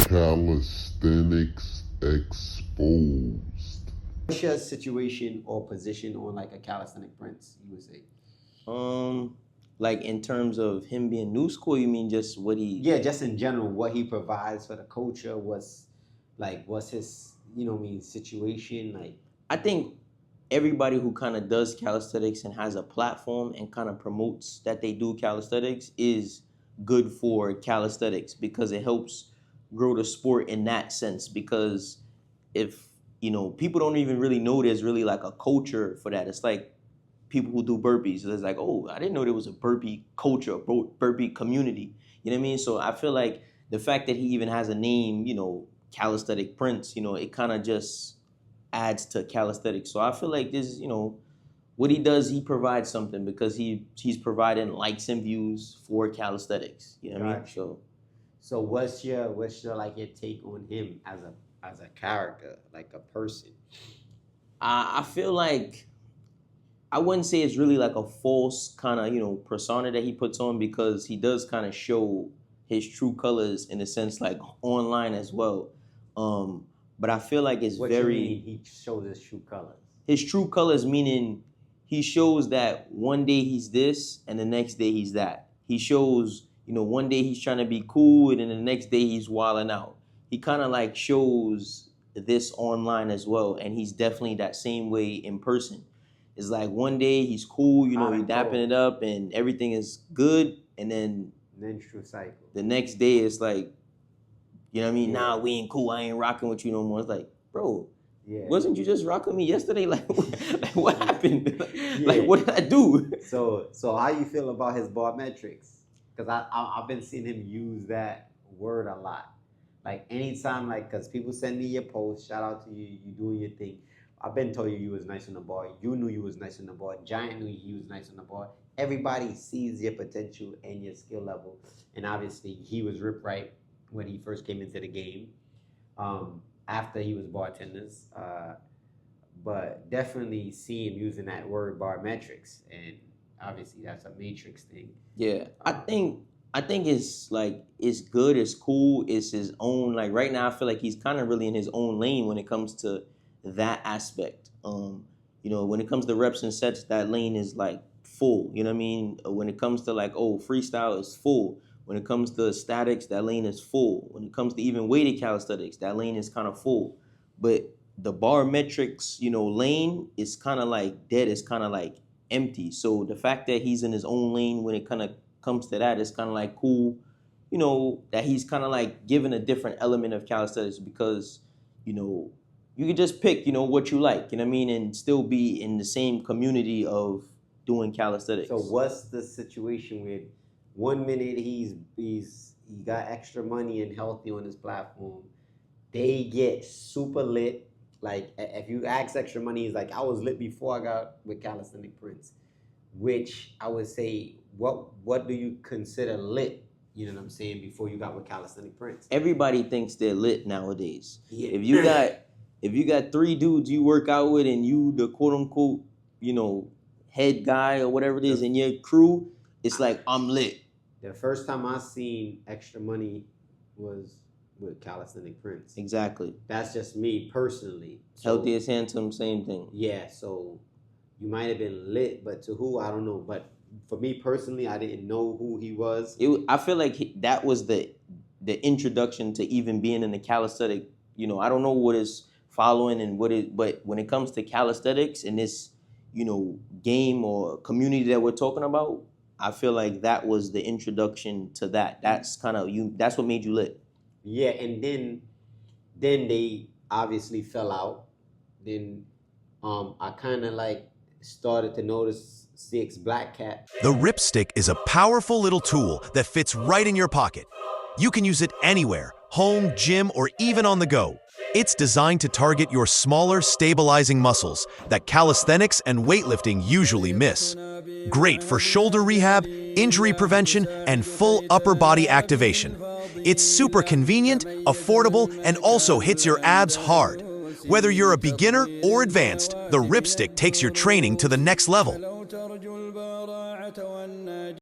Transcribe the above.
Calisthenics exposed. What's your situation or position on like a calisthenic prince, you would say? Like in terms of him being new school, you mean just what he? Yeah, just in general, what he provides for the culture, what's his, situation like? I think everybody who kind of does calisthenics and has a platform and kind of promotes that they do calisthenics is good for calisthenics because it helps grow the sport in that sense. Because if people don't even really know there's really like a culture for that. It's like people who do burpees. So it's like, oh, I didn't know there was a burpee culture, burpee community. You know what I mean? So I feel like the fact that he even has a name, Calisthenic Prince, it kind of just adds to calisthenics. So I feel like this, what he does, he provides something because he's providing likes and views for calisthenics. You know what I mean? So what's your like your take on him as a character, like a person? I feel like I wouldn't say it's really like a false kind of persona that he puts on, because he does kind of show his true colors in a sense, like online as well. But I feel like it's what very. You mean he shows his true colors? His true colors meaning he shows that one day he's this and the next day he's that. He shows one day he's trying to be cool and then the next day he's wilding out. He kind of like shows this online as well, and he's definitely that same way in person. It's like one day he's cool, he's dapping it up and everything is good, and then true cycle. The next day it's like, you know what I mean? Yeah. Nah, we ain't cool. I ain't rocking with you no more. It's like, bro, yeah, wasn't you just rocking me yesterday? Like what happened? Like, what did I do? So how you feel about his bar metrics? Because I've been seeing him use that word a lot. Like anytime, because people send me your posts, shout out to you, you doing your thing. I've been told you was nice on the bar. You knew you was nice on the bar. Giant knew he was nice on the bar. Everybody sees your potential and your skill level. And obviously, he was ripped right when he first came into the game. After he was bartenders, but definitely see him using that word bar metrics, and obviously that's a matrix thing. Yeah, I think it's like it's good, it's cool, it's his own. Like right now, I feel like he's kind of really in his own lane when it comes to that aspect. When it comes to reps and sets, that lane is like full. You know what I mean? When it comes to like freestyle is full. When it comes to statics, that lane is full. When it comes to even weighted calisthenics, that lane is kind of full. But the bar metrics, lane is kind of like dead. It's kind of like empty. So the fact that he's in his own lane when it kind of comes to that, it's kind of like cool, that he's kind of like giving a different element of calisthenics, because, you can just pick, what you like, you know what I mean, and still be in the same community of doing calisthenics. So what's the situation with 1 minute he got extra money and healthy on his platform, they get super lit. Like if you ask extra money, he's like, I was lit before I got with Calisthenic Prince, which I would say, what do you consider lit? You know what I'm saying? Before you got with Calisthenic Prince, everybody thinks they're lit nowadays. Yeah. If you got 3 dudes you work out with and you the quote unquote, head guy or whatever it is in your crew, it's like, I'm lit. The first time I seen extra money was with Calisthenic Prince. Exactly. That's just me personally. So, healthy as handsome, same thing. Yeah, so you might have been lit, but to who, I don't know. But for me personally, I didn't know who he was. I feel like that was the introduction to even being in the calisthenic. I don't know what is following and but when it comes to calisthenics and this, game or community that we're talking about, I feel like that was the introduction to that. That's kind of that's what made you lit. Yeah, and then they obviously fell out. Then I kind of like started to notice Six Black Cat. The Ripstick is a powerful little tool that fits right in your pocket. You can use it anywhere, home, gym, or even on the go. It's designed to target your smaller, stabilizing muscles that calisthenics and weightlifting usually miss. Great for shoulder rehab, injury prevention, and full upper body activation. It's super convenient, affordable, and also hits your abs hard. Whether you're a beginner or advanced, the Ripstick takes your training to the next level.